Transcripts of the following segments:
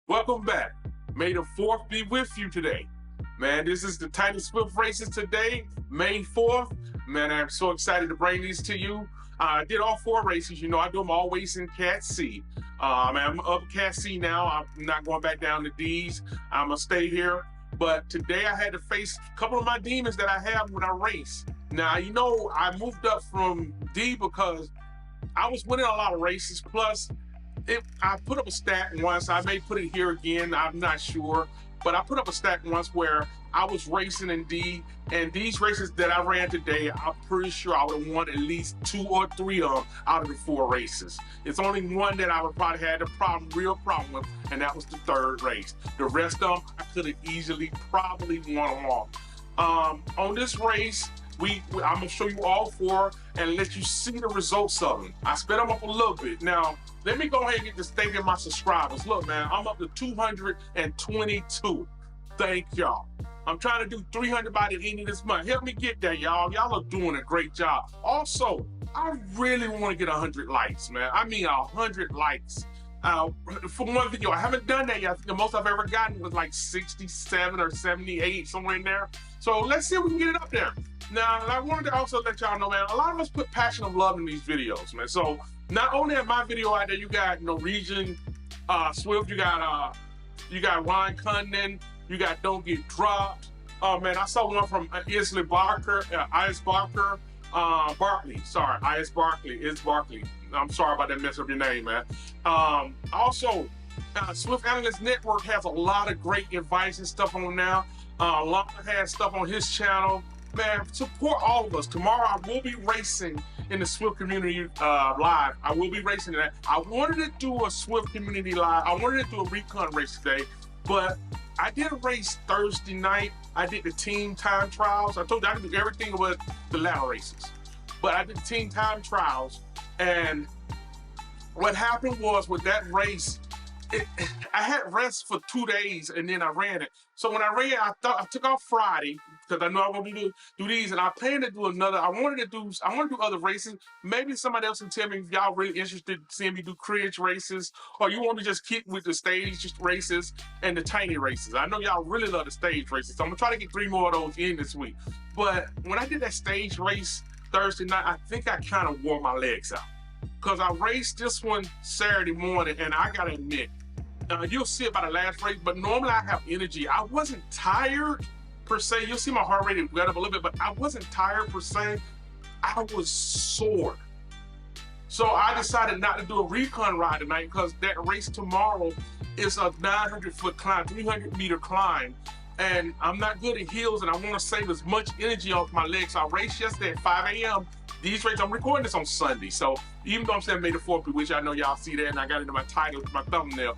Welcome back. May the 4th be with you today. Man, this is the Tiny Swift races today, May 4th. Man, I'm so excited to bring these to you. I did all 4 races. You know, I do them always in Cat C. I'm up Cat C now. I'm not going back down to D's. I'm going to stay here. But today I had to face a couple of my demons that I have when I race. Now, you know, I moved up from D because I was winning a lot of races. Plus, I put up a stat once. I may put it here again. I'm not sure. But I put up a stat once where I was racing in D, and these races that I ran today, I'm pretty sure I would have won at least 2 or 3 of them out of the 4 races. It's only one that I would probably had a real problem with, and that was the 3rd race. The rest of them, I could have easily probably won them all. On this race, I'm gonna show you all 4 and let you see the results of them. I sped them up a little bit. Now, let me go ahead and get this thanking my subscribers. Look, man, I'm up to 222. Thank y'all. I'm trying to do 300 by the end of this month. Help me get there, y'all. Y'all are doing a great job. Also, I really want to get 100 likes, man. I mean, 100 likes. For one video, I haven't done that yet. I think the most I've ever gotten was like 67 or 78, somewhere in there. So let's see if we can get it up there. Now, I wanted to also let y'all know, man, a lot of us put passion of love in these videos, man. So not only at my video out there, you got Norwegian Swift, you got Ryan Cunnan, you got Don't Get Dropped. Oh man, I saw one from Isley Barker, IS Barker, Barkley. Sorry, IS Barkley, Is Barkley. I'm sorry about that mess up your name, man. Also, Swift Analyst Network has a lot of great advice and stuff on now. Lana has stuff on his channel. Man, support all of us. Tomorrow I will be racing in the Swift Community Live. I will be racing that. I wanted to do a Swift Community Live. I wanted to do a recon race today, but I did a race Thursday night. I did the team time trials. I told you I could do everything but the ladder races. But I did the team time trials, and what happened was with that race, I had rest for 2 days and then I ran it. So when I ran, I took off Friday because I know I want to do these, and I plan to do another. I want to do other races. Maybe somebody else can tell me if y'all really interested in seeing me do cringe races, or you want me to just keep with the stage races and the tiny races. I know y'all really love the stage races, so I'm gonna try to get 3 more of those in this week. But when I did that stage race Thursday night, I think I kind of wore my legs out because I raced this one Saturday morning, and I gotta admit, you'll see it by the last race, but normally I have energy. I wasn't tired per se. You'll see my heart rate went up a little bit, but I wasn't tired per se. I was sore. So I decided not to do a recon ride tonight because that race tomorrow is a 900-foot climb, 300-meter climb. And I'm not good at hills, and I want to save as much energy off my legs. So I raced yesterday at 5 a.m. These races, I'm recording this on Sunday. So even though I'm saying May the 4th, which I know y'all see that, and I got it in my title, my thumbnail,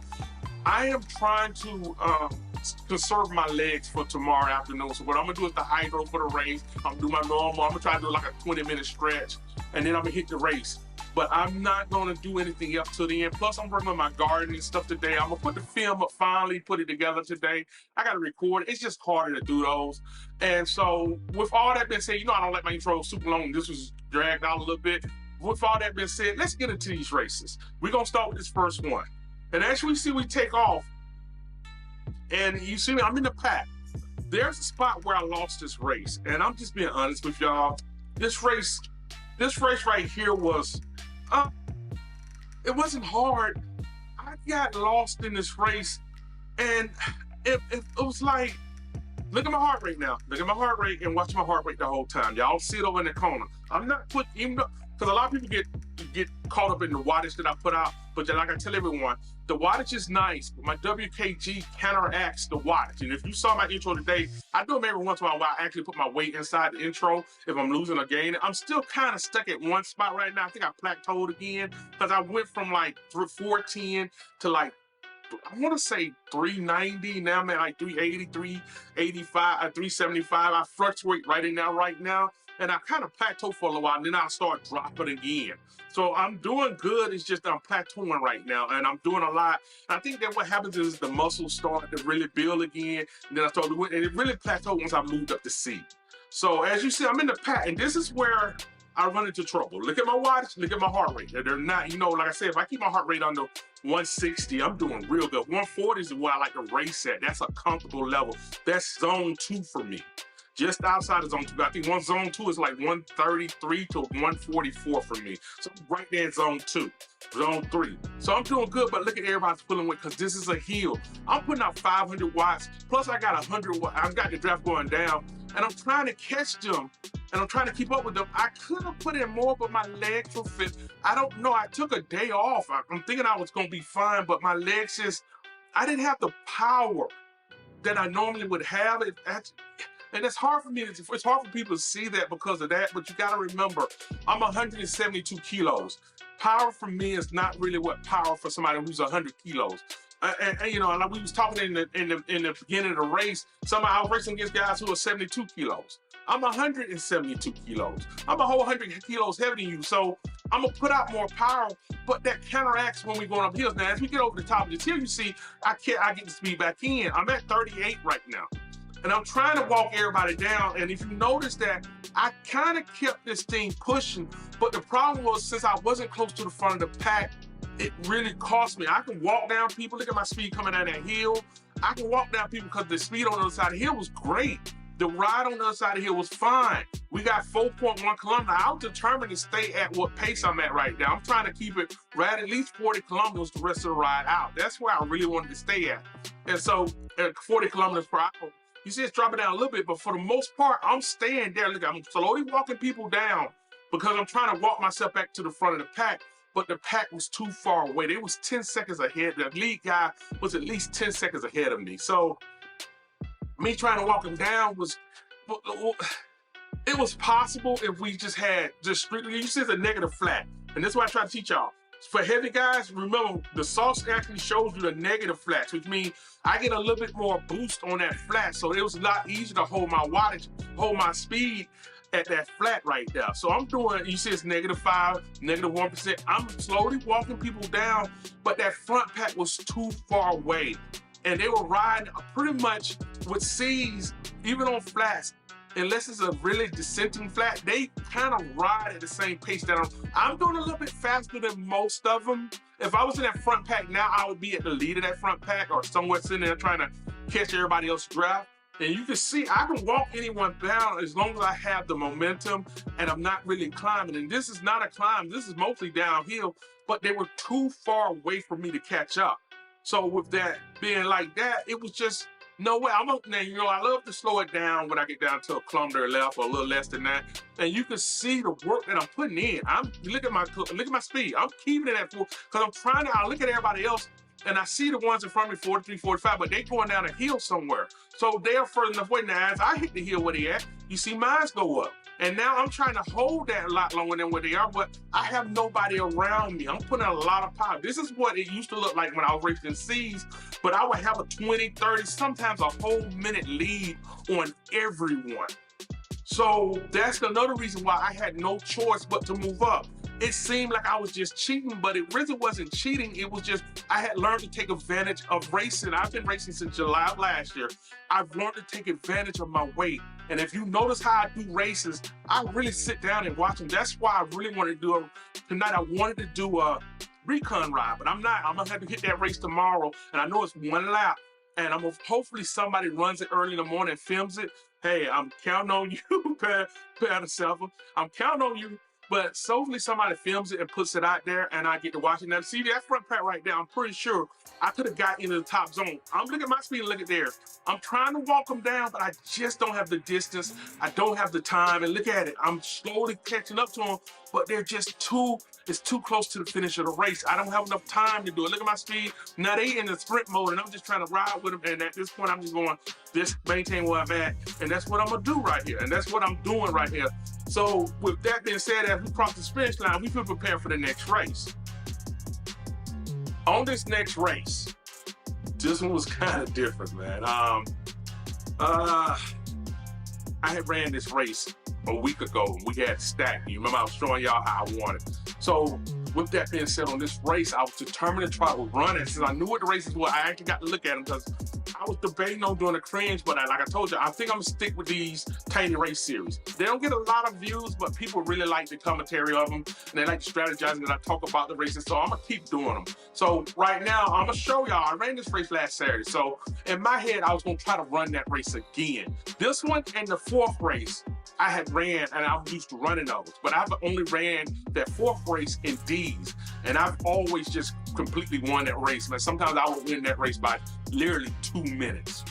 I am trying to conserve my legs for tomorrow afternoon. So what I'm gonna do is the hydro for the race. I'm gonna do my normal. I'm gonna try to do like a 20-minute stretch, and then I'm gonna hit the race. But I'm not gonna do anything else till the end. Plus, I'm working on my gardening stuff today. I'm gonna put the film up, finally put it together today. I gotta record it. It's just harder to do those. And so with all that being said, you know I don't like my intro super long. This was dragged out a little bit. With all that being said, let's get into these races. We're gonna start with this first one. And as we see, we take off, and you see me, I'm in the pack. There's a spot where I lost this race, and I'm just being honest with y'all. This race right here was, it wasn't hard. I got lost in this race, and it was like, look at my heart rate now. Look at my heart rate and watch my heart rate the whole time. Y'all see it over in the corner. I'm not putting, even though, because a lot of people get caught up in the wattage that I put out, but like I tell everyone, the wattage is nice, but my WKG counteracts the wattage. And if you saw my intro today, I do them every once in a while where I actually put my weight inside the intro if I'm losing or gaining. I'm still kind of stuck at one spot right now. I think I plateaued again because I went from like 410 to like, I want to say 390. Now I'm at like 380, 385, 375. I fluctuate right now. And I kind of plateau for a little while, and then I'll start dropping again. So I'm doing good. It's just I'm plateauing right now, and I'm doing a lot. I think that what happens is the muscles start to really build again, and then I start doing, and it really plateaued once I moved up to C. So as you see, I'm in the pack, and this is where I run into trouble. Look at my watch, look at my heart rate. They're not, like I said, if I keep my heart rate under 160, I'm doing real good. 140 is where I like to race at. That's a comfortable level. That's zone 2 for me. Just outside of zone 2. I think zone 2 is like 133 to 144 for me. So right there in zone 2, zone 3. So I'm doing good, but look at everybody's pulling weight because this is a hill. I'm putting out 500 watts, plus I got 100 watts. I've got the draft going down, and I'm trying to catch them, and I'm trying to keep up with them. I could have put in more, but my legs were fit. I don't know. I took a day off. I'm thinking I was going to be fine, but my legs just, I didn't have the power that I normally would have. And it's hard for me, it's hard for people to see that because of that, but you gotta remember, I'm 172 kilos. Power for me is not really what power for somebody who's 100 kilos. And like we was talking in the beginning of the race, I was racing against guys who are 72 kilos. I'm 172 kilos. I'm a whole 100 kilos heavier than you, so I'm gonna put out more power, but that counteracts when we're going up hills. Now, as we get over the top of this hill, you see, I get the speed back in. I'm at 38 right now. And I'm trying to walk everybody down. And if you notice that, I kind of kept this thing pushing, but the problem was since I wasn't close to the front of the pack, it really cost me. I can walk down people. Look at my speed coming down that hill. I can walk down people because the speed on the other side of the hill was great. The ride on the other side of the hill was fine. We got 4.1 kilometers. I was determined to stay at what pace I'm at right now. I'm trying to keep it right at least 40 kilometers the rest of the ride out. That's where I really wanted to stay at. And so at 40 kilometers per hour, you see it's dropping down a little bit, but for the most part, I'm staying there. Look, I'm slowly walking people down because I'm trying to walk myself back to the front of the pack, but the pack was too far away. They was 10 seconds ahead. The lead guy was at least 10 seconds ahead of me. So me trying to walk him down it was possible if we just had strictly, you see it's a negative flat. And that's what I try to teach y'all. For heavy guys, remember, the sauce actually shows you the negative flats, which means I get a little bit more boost on that flat. So it was a lot easier to hold my wattage, hold my speed at that flat right there. So I'm doing, you see it's -5, -1%. I'm slowly walking people down, but that front pack was too far away. And they were riding pretty much with C's, even on flats. Unless it's a really dissenting flat, they kind of ride at the same pace that I'm doing a little bit faster than most of them. If I was in that front pack now, I would be at the lead of that front pack or somewhere sitting there trying to catch everybody else's draft. And you can see I can walk anyone down as long as I have the momentum and I'm not really climbing. And this is not a climb, this is mostly downhill, but they were too far away for me to catch up. So with that being like that, it was just, no way. I love to slow it down when I get down to a kilometer left or a little less than that. And you can see the work that I'm putting in. Look at my speed. I'm keeping it at 4 because I look at everybody else and I see the ones in front of me 43, 45, but they going down a hill somewhere. So they're further enough away. Now, as I hit the hill where they at, you see mine go up. And now I'm trying to hold that a lot longer than where they are, but I have nobody around me. I'm putting a lot of power. This is what it used to look like when I was racing C's, but I would have a 20, 30, sometimes a whole minute lead on everyone. So that's another reason why I had no choice but to move up. It seemed like I was just cheating, but it really wasn't cheating. It was just, I had learned to take advantage of racing. I've been racing since July of last year. I've learned to take advantage of my weight. And if you notice how I do races, I really sit down and watch them. That's why I really wanted to do tonight. I wanted to do a recon ride, but I'm not. I'm gonna have to hit that race tomorrow. And I know it's 1 lap. And hopefully somebody runs it early in the morning and films it. Hey, I'm counting on you, Pat Selva. I'm counting on you. But hopefully somebody films it and puts it out there and I get to watch it. Now, see that front pack right there, I'm pretty sure I could have got into the top zone. I'm looking at my speed and look at theirs. I'm trying to walk them down, but I just don't have the distance. I don't have the time. And look at it, I'm slowly catching up to them, but they're just it's too close to the finish of the race. I don't have enough time to do it. Look at my speed. Now they in the sprint mode and I'm just trying to ride with them. And at this point, I'm just going, just maintain where I'm at. And that's what I'm gonna do right here. And that's what I'm doing right here. So with that being said, as we cross the finish line, we feel prepared for the next race. On this next race, this one was kind of different, man. I had ran this race a week ago. We had stacked. You remember I was showing y'all how I wanted. So with that being said, on this race, I was determined to try to run it. Since I knew what the races were, I actually got to look at them because I was debating on doing a cringe, but like I told you, I think I'm gonna stick with these Tiny Race series. They don't get a lot of views, but people really like the commentary of them, and they like the strategizing that I talk about the races, so I'm gonna keep doing them. So right now, I'm gonna show y'all, I ran this race last Saturday, so in my head, I was gonna try to run that race again. This one and the fourth race, I had ran, and I'm used to running those, but I've only ran that fourth race in D's, and I've always just completely won that race, man. Sometimes I would win that race by literally 2 minutes.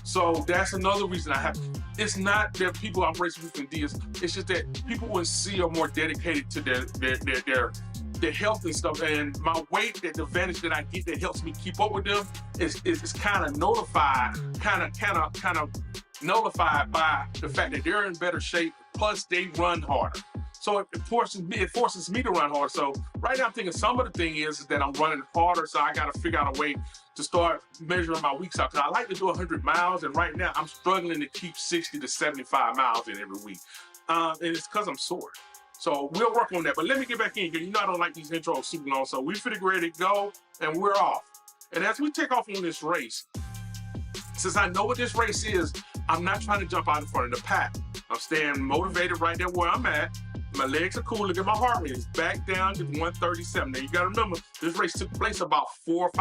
So that's another reason I have. It's not that people I'm racing with in D's. It's just that people in C are more dedicated to their health and stuff. And my weight, that the advantage that I get that helps me keep up with them is kind of notified by the fact that they're in better shape. Plus, they run harder. So it forces me to run harder. So right now I'm thinking some of the thing is that I'm running harder, so I got to figure out a way to start measuring my weeks out. Because I like to do 100 miles, and right now I'm struggling to keep 60 to 75 miles in every week. And it's because I'm sore. So we'll work on that. But let me get back in here. You know I don't like these intros super long, so we finna ready to go, and we're off. And as we take off on this race, since I know what this race is, I'm not trying to jump out in front of the pack. I'm staying motivated right there where I'm at. My legs are cool. Look at my heart rate. It's back down to 137. Now you gotta remember, this race took place about 4 or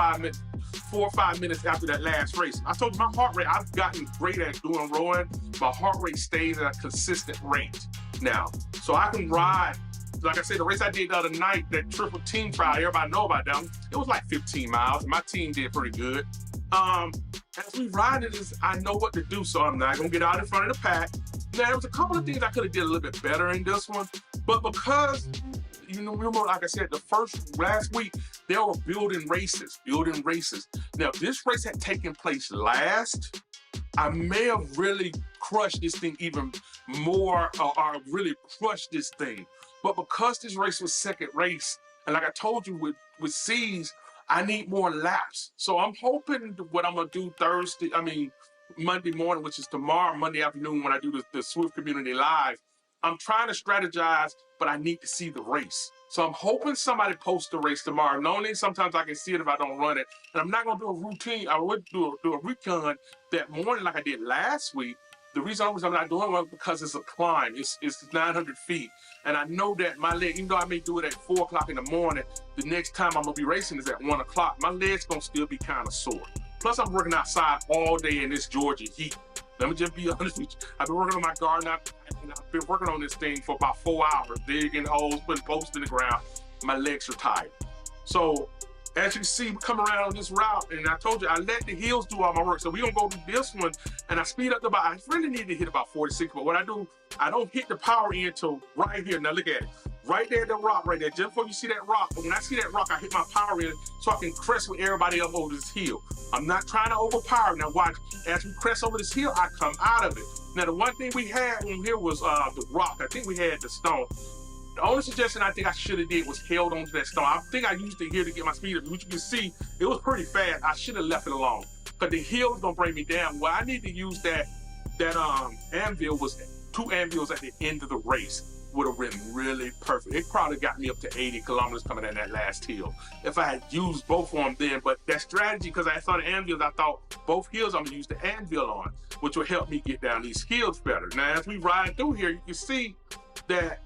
5 minutes after that last race. I told you my heart rate, I've gotten great at doing rowing. My heart rate stays at a consistent rate now. So I can ride, like I said, the race I did the other night, that triple team trial, everybody know about that one. It was like 15 miles. My team did pretty good. As we ride this, I know what to do, so I'm not gonna get out in front of the pack. Now, there was a couple of things I could have did a little bit better in this one, but because, you know, remember, like I said, last week, they were building races. Now, if this race had taken place last, I may have really crushed this thing even more, or really crushed this thing. But because this race was second race, and like I told you with C's, I need more laps. So I'm hoping what I'm gonna do Monday morning, which is tomorrow, Monday afternoon, when I do the Zwift Community Live, I'm trying to strategize, but I need to see the race. So I'm hoping somebody posts the race tomorrow. Normally, sometimes I can see it if I don't run it. And I'm not gonna do a routine. I would do a recon that morning like I did last week. The reason I'm not doing it is because it's a climb. It's 900 feet. And I know that my leg, even though I may do it at 4 o'clock in the morning, the next time I'm gonna be racing is at 1 o'clock. My leg's gonna still be kind of sore. Plus, I'm working outside all day in this Georgia heat. Let me just be honest with you. I've been working on my garden, and I've been working on this thing for about 4 hours, digging holes, putting posts in the ground. My legs are tired. So, as you see, we come around on this route, and I told you, I let the hills do all my work. So we're gonna go to this one, and I speed up I really need to hit about 46, but what I do, I don't hit the power end till right here. Now look at it. Right there, the rock right there, just before you see that rock. But when I see that rock, I hit my power in so I can crest with everybody up over this hill. I'm not trying to overpower. Now watch, as we crest over this hill, I come out of it. Now the one thing we had on here was the rock. I think we had the stone. The only suggestion I think I should have did was held onto that stone. I think I used it here to get my speed up. Which you can see, it was pretty fast. I should have left it alone. Because the hill is gonna bring me down. Well, I need to use that anvil was 2 anvils at the end of the race. Would have been really perfect. It probably got me up to 80 kilometers coming down that last hill if I had used both of them then. But that strategy, because I saw the anvils, I thought both hills I'm gonna use the anvil on, which will help me get down these hills better. Now, as we ride through here, you can see that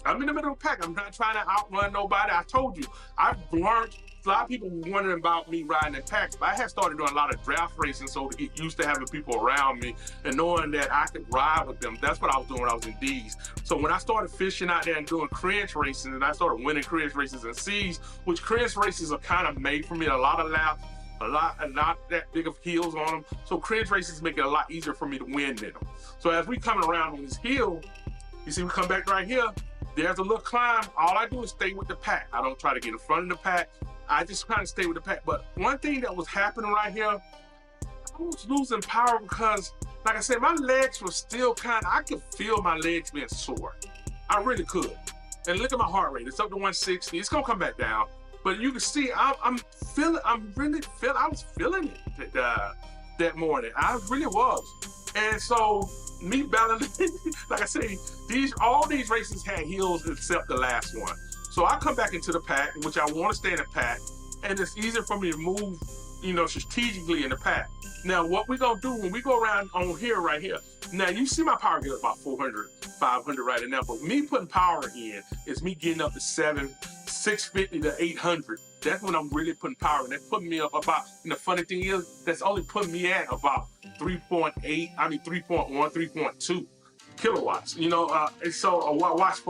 I'm in the middle of the pack. I'm not trying to outrun nobody. I told you, I've learned. A lot of people were wondering about me riding in packs, but I had started doing a lot of draft racing, so to get used to having people around me and knowing that I could ride with them. That's what I was doing when I was in D's. So when I started fishing out there and doing cringe racing, and I started winning cringe races in C's, which cringe races are kind of made for me, a lot of laps, not that big of hills on them. So cringe races make it a lot easier for me to win in them. So as we coming around on this hill, you see we come back right here, there's a little climb. All I do is stay with the pack. I don't try to get in front of the pack. I just kind of stay with the pack. But one thing that was happening right here, I was losing power because, like I said, my legs were still I could feel my legs being sore. I really could. And look at my heart rate. It's up to 160. It's gonna come back down. But you can see, I was feeling it that morning. I really was. And so, me balancing, like I say, all these races had hills except the last one. So I come back into the pack, which I want to stay in the pack, and it's easier for me to move strategically in the pack. Now, what we're gonna do when we go around on here, right here, now you see my power get about 400, 500 right now, but me putting power in is me getting up to 650 to 800. That's when I'm really putting power in. That's putting me up about, and the funny thing is, that's only putting me at about 3.1, 3.2 kilowatts, and so watts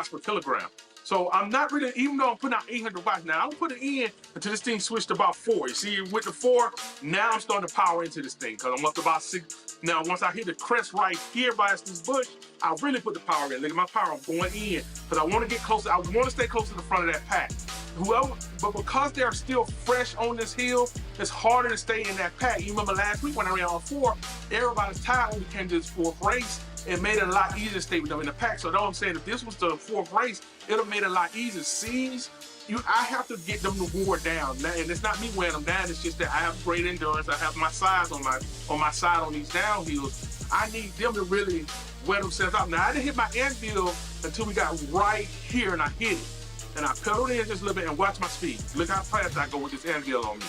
per kilogram. So I'm not really, even though I'm putting out 800 watts now, I'm putting in until this thing switched to about 4. You see, with the 4, now I'm starting to power into this thing because I'm up to about 6. Now, once I hit the crest right here by this bush, I really put the power in. Look at my power, I'm going in because I want to get closer. I want to stay close to the front of that pack. But because they're still fresh on this hill, it's harder to stay in that pack. You remember last week when I ran on 4, everybody's tired when we came to this 4th race. It made it a lot easier to stay with them in the pack. So that's what I'm saying. If this was the 4th race, it'd have made it a lot easier. Seeds, I have to get them to wear down. And it's not me wearing them down. It's just that I have great endurance. I have my size on my side on these downhills. I need them to really wear themselves out. Now I didn't hit my anvil until we got right here, and I hit it. And I pedaled in just a little bit and watch my speed. Look how fast I go with this anvil on me.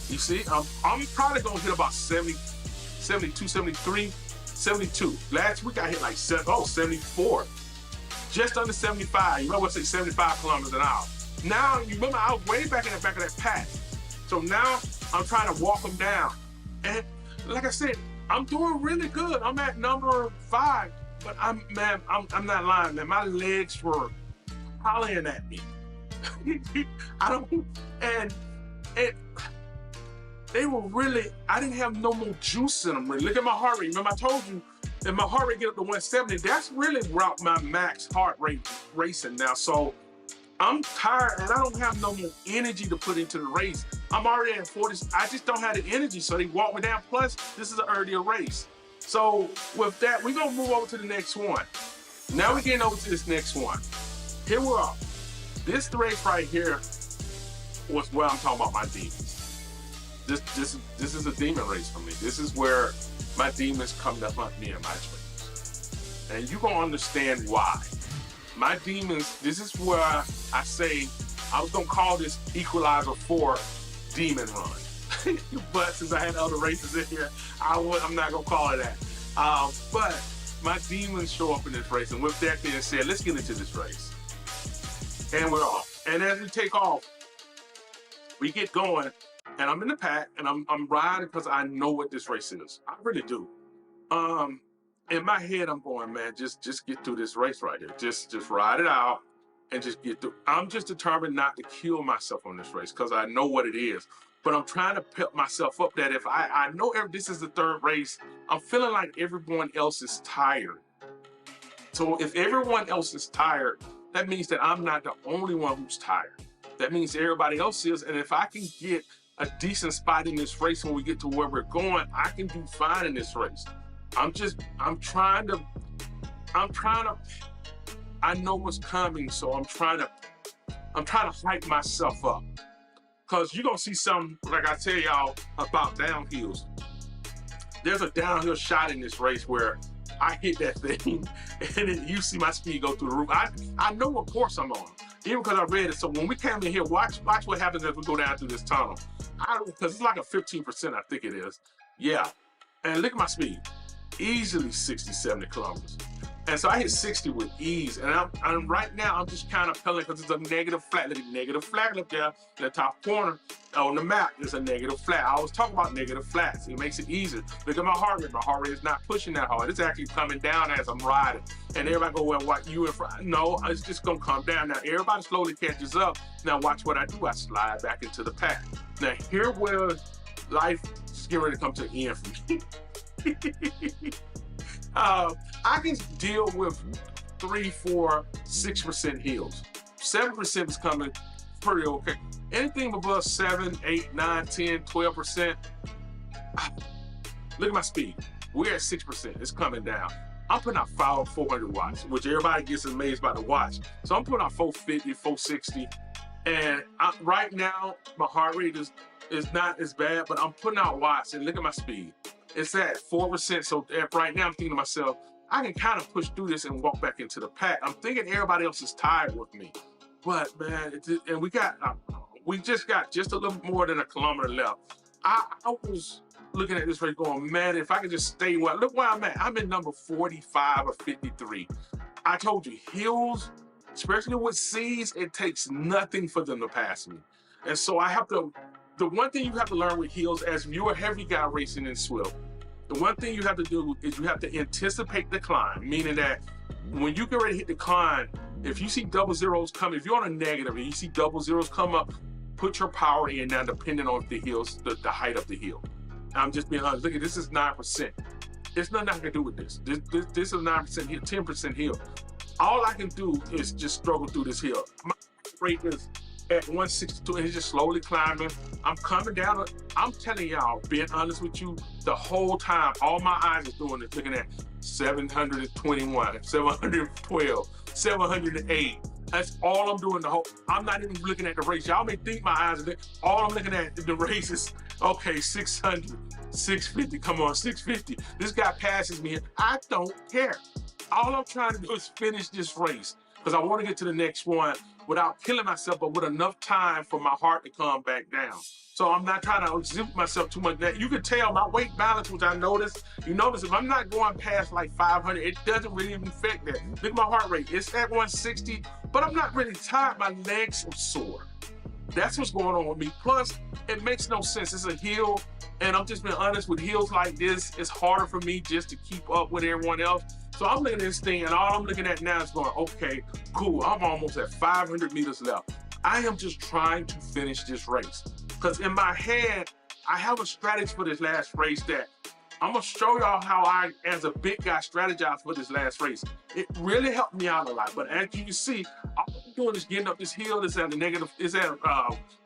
You see, I'm probably gonna hit about 70, 72, 73. 72. Last week I hit like 74. Just under 75. You remember I say 75 kilometers an hour. Now, you remember I was way back in the back of that pack. So now I'm trying to walk them down. And like I said, I'm doing really good. I'm at number 5, but I'm not lying, man. My legs were hollering at me. They were really, I didn't have no more juice in them. Really. Look at my heart rate. Remember I told you that my heart rate get up to 170. That's really my max heart rate racing now. So I'm tired and I don't have no more energy to put into the race. I'm already at 40. I just don't have the energy. So they walk me down. Plus, this is an earlier race. So with that, we're gonna move over to the next one. Now we're getting over to this next one. Here we are. This race right here was where I'm talking about my demons. This is a demon race for me. This is where my demons come to hunt me in my dreams. And you're gonna understand why. My demons, this is where I say, I was gonna call this Equalizer 4 Demon Run. But since I had other races in here, I'm not gonna call it that. But my demons show up in this race. And with that being said, let's get into this race. And we're off. And as we take off, we get going. And I'm in the pack, and I'm riding because I know what this race is. I really do. In my head, I'm going, man, just get through this race right here. Just ride it out and just get through. I'm just determined not to kill myself on this race because I know what it is. But I'm trying to pep myself up that if I know this is the 3rd race, I'm feeling like everyone else is tired. So if everyone else is tired, that means that I'm not the only one who's tired. That means everybody else is. And if I can get a decent spot in this race when we get to where we're going, I can do fine in this race. I'm trying to, I know what's coming, so I'm trying to hype myself up. Cause you're gonna see something, like I tell y'all about downhills. There's a downhill shot in this race where I hit that thing and then you see my speed go through the roof. I know what course I'm on, even because I read it. So when we came in here, watch what happens if we go down through this tunnel. Because it's like a 15%, I think it is. Yeah. And look at my speed. Easily 60, 70 kilometers. And so I hit 60 with ease. And I'm right now, I'm just kind of pedaling because it's a negative flat. Look at negative flat up there in the top corner on the map. There's a negative flat. I always talk about negative flats. It makes it easier. Look at my heart rate. My heart rate is not pushing that hard. It's actually coming down as I'm riding. And everybody go, well, what, you in front? No, it's just going to come down. Now, everybody slowly catches up. Now, watch what I do. I slide back into the pack. Now, here where life is getting ready to come to an end for me. I can deal with 3, 4, 6% hills. 7% is coming pretty okay. Anything above 7, 8, 9, 10, 12%. Look at my speed. We're at 6%. It's coming down. I'm putting out 400 watts, which everybody gets amazed by the watch. So I'm putting out 450, 460. And right now, my heart rate is not as bad, but I'm putting out watts, and look at my speed. It's at 4%. So right now I'm thinking to myself, I can kind of push through this and walk back into the pack. I'm thinking everybody else is tired with me. But man, and we just got just a little more than a kilometer left. I was looking at this race going, man, if I could just stay well, look where I'm at. I'm in number 45 or 53. I told you, hills, especially with C's, it takes nothing for them to pass me. And so I have to, the one thing you have to learn with hills, as you're a heavy guy racing in Zwift, the one thing you have to do is you have to anticipate the climb, meaning that when you get ready to hit the climb, if you see double zeros coming, if you're on a negative and you see double zeros come up, put your power in now, depending on the hills, the height of the hill. I'm just being honest. Look at this, is 9%. There's nothing I can do with this. This is 9% hill, 10% hill. All I can do is just struggle through this hill. My rate is at 162 and it's just slowly climbing. I'm coming down. I'm telling y'all, being honest with you, the whole time, all my eyes are doing is looking at 721, 712, 708. That's all I'm doing the whole, I'm not even looking at the race. Y'all may think my eyes are there. All I'm looking at the race is, okay, 600, 650, come on, 650. This guy passes me, I don't care. All I'm trying to do is finish this race because I want to get to the next one without killing myself, but with enough time for my heart to come back down. So I'm not trying to exempt myself too much. You can tell my weight balance, which I noticed. You notice if I'm not going past like 500, it doesn't really even affect that. Look at my heart rate. It's at 160, but I'm not really tired. My legs are sore. That's what's going on with me. Plus, it makes no sense. It's a hill, and I'm just being honest, with hills like this, it's harder for me just to keep up with everyone else. So I'm looking at this thing, and all I'm looking at now is going, okay, cool, I'm almost at 500 meters left. I am just trying to finish this race. Because in my head, I have a strategy for this last race that I'm gonna show y'all how I, as a big guy, strategize for this last race. It really helped me out a lot. But as you can see, all I'm doing is getting up this hill. It's at the negative, it's at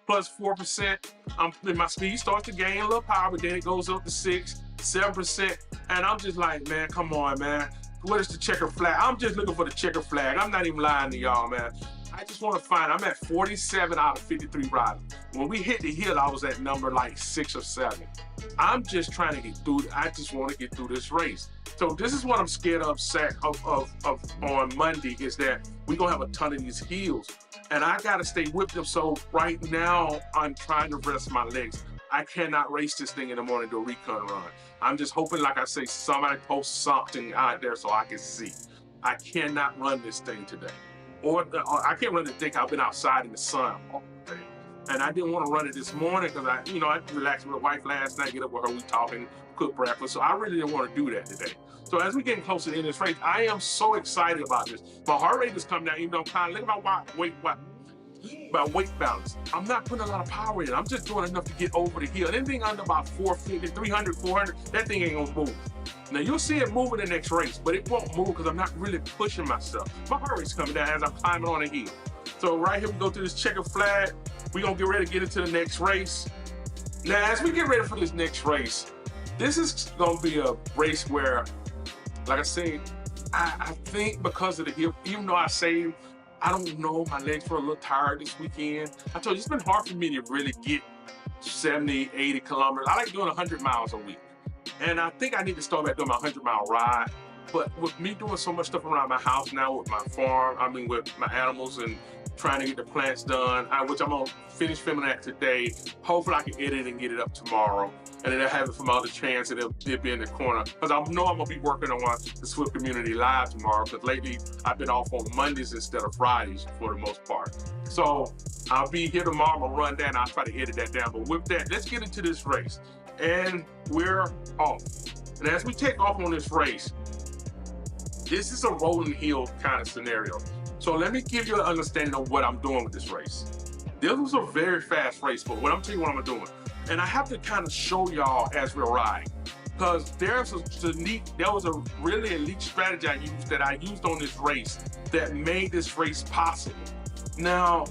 plus 4%. And my speed starts to gain a little power, but then it goes up to 6, 7%. And I'm just like, man, come on, man. What is the checker flag? I'm just looking for the checker flag. I'm not even lying to y'all, man. I just want to find, I'm at 47 out of 53 riders. When we hit the hill, I was at number like 6 or 7. I'm just trying to get through, I just want to get through this race. So this is what I'm scared of on Monday, is that we're going to have a ton of these hills. And I got to stay with them. So right now, I'm trying to rest my legs. I cannot race this thing in the morning, do a recon run. I'm just hoping, like I say, somebody posts something out there so I can see. I cannot run this thing today. Or I can't run the thing. I've been outside in the sun all day. And I didn't want to run it this morning because I relaxed with the wife last night, get up with her, we talking, cook breakfast. So I really didn't want to do that today. So as we get closer to this race, I am so excited about this. My heart rate is coming down, even though I'm kind of, look at my weight balance. I'm not putting a lot of power in. I'm just doing enough to get over the hill. Anything under about 450, 300, 400, that thing ain't gonna move. Now you'll see it move in the next race, but it won't move because I'm not really pushing myself. My heart rate's coming down as I'm climbing on the hill. So right here we go to this checker flag. We're gonna get ready to get into the next race. Now as we get ready for this next race, this is gonna be a race where, like I said, I think because of the hill, even though I saved, I don't know, my legs were a little tired this weekend. I told you, it's been hard for me to really get 70, 80 kilometers. I like doing 100 miles a week. And I think I need to start back doing my 100-mile ride. But with me doing so much stuff around my house now with my farm, with my animals and trying to get the plants done, which I'm gonna finish filming that today. Hopefully I can edit and get it up tomorrow. And then I have it for my other chance and it'll be in the corner. Because I know I'm gonna be working on the Zwift Community Live tomorrow, because lately I've been off on Mondays instead of Fridays for the most part. So I'll be here tomorrow, I'm gonna run that and I'll try to edit that down. But with that, let's get into this race. And we're off. And as we take off on this race, this is a rolling hill kind of scenario. So let me give you an understanding of what I'm doing with this race. This was a very fast race, but what I'm telling you what I'm doing. And I have to kind of show y'all as we're riding, because there was a really elite strategy I used on this race that made this race possible. Now,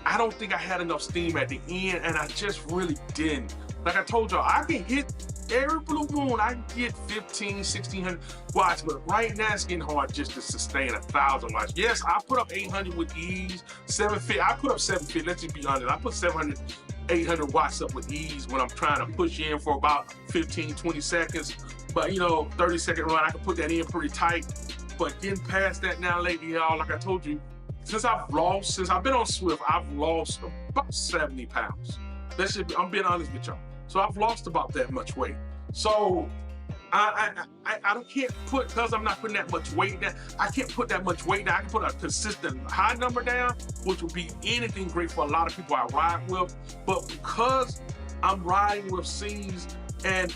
I don't think I had enough steam at the end, and I just really didn't. Like I told y'all, I can hit every blue moon, I can get 15, 1600 watts, but right now it's getting hard just to sustain 1,000 watts. Yes, I put up 800 with ease, 750, I put up 750, let's just be honest, I put 700, 800 watts up with ease when I'm trying to push in for about 15, 20 seconds. But 30-second run, I can put that in pretty tight. But getting past that now lately, y'all, like I told you, since I've been on Zwift, I've lost about 70 pounds. I'm being honest with y'all. So I've lost about that much weight. So I can't put, because I'm not putting that much weight down, I can't put that much weight down. I can put a consistent high number down, which would be anything great for a lot of people I ride with. But because I'm riding with C's and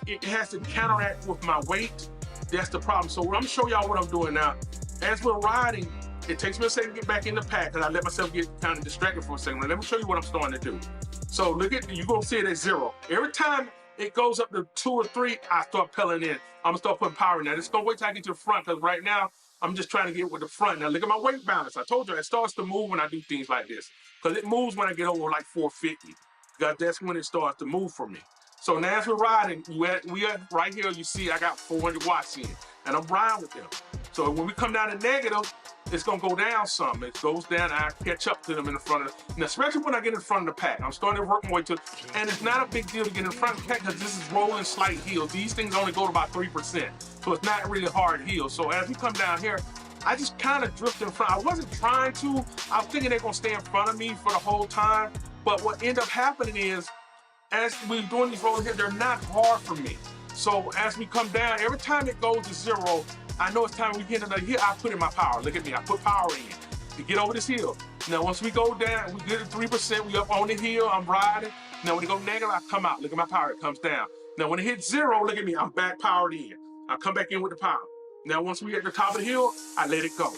it has to counteract with my weight, that's the problem. So I'm gonna show y'all what I'm doing now. As we're riding, it takes me a second to get back in the pack because I let myself get kind of distracted for a second. Let me show you what I'm starting to do. So look at, you're gonna see it at 0. Every time it goes up to 2 or 3, I start pedaling in. I'm gonna start putting power in there. Just gonna wait till I get to the front, because right now I'm just trying to get with the front. Now look at my weight balance. I told you it starts to move when I do things like this, because it moves when I get over like 450. Because that's when it starts to move for me. So now as we're riding, we are right here, you see I got 400 watts in, and I'm riding with them. So when we come down to negative, it's gonna go down some. It goes down, I catch up to them in the front of it. Now, especially when I get in front of the pack, I'm starting to work my way to, and it's not a big deal to get in front of the pack because this is rolling slight hills. These things only go to about 3%, so it's not really hard hills. So as we come down here, I just kind of drift in front. I wasn't trying to. I was thinking they're gonna stay in front of me for the whole time, but what ended up happening is, as we're doing these rolls here, they're not hard for me. So as we come down, every time it goes to 0, I know it's time we get into the hill, I put in my power. Look at me, I put power in to get over this hill. Now, once we go down, we get to 3%, we up on the hill, I'm riding. Now, when it go negative, I come out. Look at my power, it comes down. Now, when it hits 0, look at me, I'm back powered in. I come back in with the power. Now, once we get to the top of the hill, I let it go.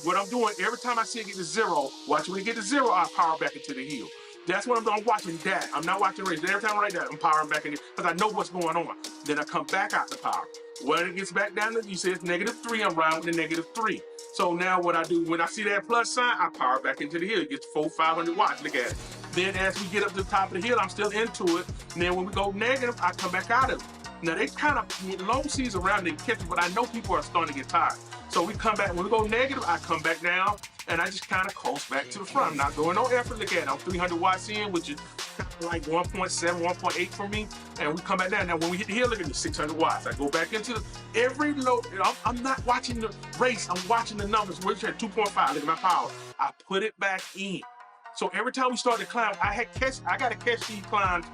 What I'm doing, every time I see it get to 0, watch when it get to 0, I power back into the hill. That's what I'm doing. I'm watching that. I'm not watching race. Every time I write that, I'm powering back in because I know what's going on. Then I come back out the power. When it gets back down to, you see it's -3, I'm riding with the -3. So now what I do, when I see that plus sign, I power back into the hill. It gets 400-500 watts. Look at it. Then as we get up to the top of the hill, I'm still into it. And then when we go negative, I come back out of it. Now they kind of, long seas around, they catch it, but I know people are starting to get tired. So we come back, when we go negative, I come back down, and I just kind of coast back to the front. I'm not doing no effort. Look at it, I'm 300 watts in, which is kind of like 1.7, 1.8 for me, and we come back down. Now when we hit the hill, look at me, 600 watts. I go back into every load. I'm not watching the race, I'm watching the numbers. We're at 2.5, look at my power. I put it back in. So every time we start to climb, I got to catch these climbs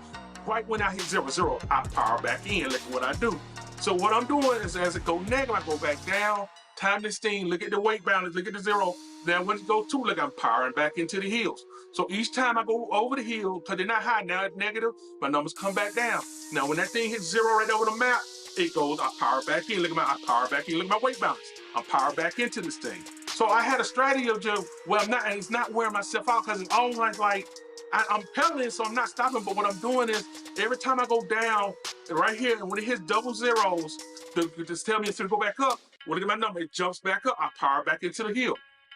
right when I hit 0, I power back in. Look at what I do. So what I'm doing is, as it go negative, I go back down, time this thing, look at the weight balance, look at the 0. Then when it goes 2, look, I'm powering back into the hills. So each time I go over the hill, because they're not high, now it's negative, my numbers come back down. Now when that thing hits 0 right over the map, it goes, I power back in, I power back in, look at my weight balance. I'm powered back into this thing. So I had a strategy of just, well, it's not wearing myself out, because it's always like, I'm pedaling, so I'm not stopping, but what I'm doing is, every time I go down, right here, and when it hits double zeros, just tell me it's gonna go back up, when I get my number, it jumps back up, I power back into the hill.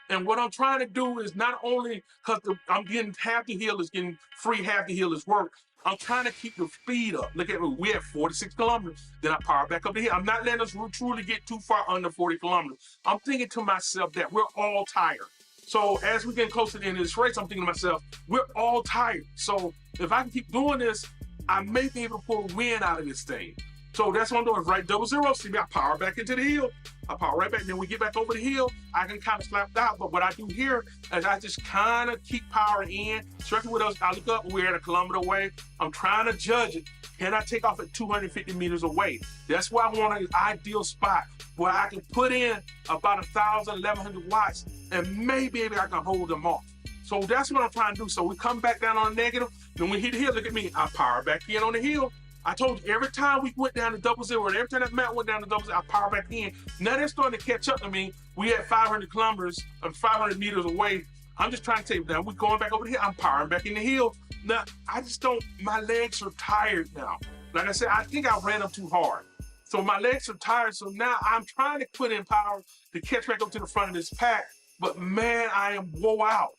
And what I'm trying to do is not only, because I'm getting half the hill is getting free, half the hill is work, I'm trying to keep the speed up. Look at me, we're at 46 kilometers, then I power back up the hill. I'm not letting us truly get too far under 40 kilometers. I'm thinking to myself that we're all tired. So as we get closer to the end of this race, I'm thinking to myself, we're all tired. So if I can keep doing this, I may be able to pull a win out of this thing. So that's what I'm doing, right? 0, see me, I power back into the hill. I power right back. Then we get back over the hill, I can kind of slap out. But what I do here is I just kind of keep power in, especially with us. I look up, we're at 1 kilometer away. I'm trying to judge it. Can I take off at 250 meters away? That's why I want an ideal spot where I can put in about 1,000, 1,100 watts, and maybe I can hold them off. So that's what I'm trying to do. So we come back down on the negative. Then we hit the hill, look at me, I power back in on the hill. I told you, every time we went down to 0, and every time that map went down to 0, I power back in. Now they're starting to catch up to me. We at 500 kilometers, 500 meters away. I'm just trying to tell you, now we're going back over here. I'm powering back in the hill. Now, I just don't, my legs are tired now. Like I said, I think I ran them too hard. So my legs are tired. So now I'm trying to put in power to catch back up to the front of this pack. But man, I am wore out.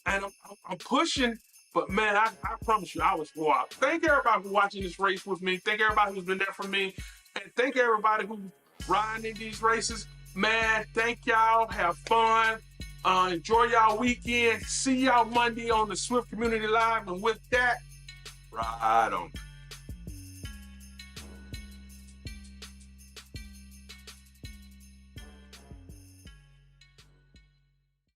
And I'm pushing, but man, I promise you, I was wore out. Thank everybody for watching this race with me. Thank everybody who's been there for me. And thank everybody who's riding in these races. Man, thank y'all. Have fun. Enjoy y'all weekend. See y'all Monday on the Zwift Community Live. And with that, ride on.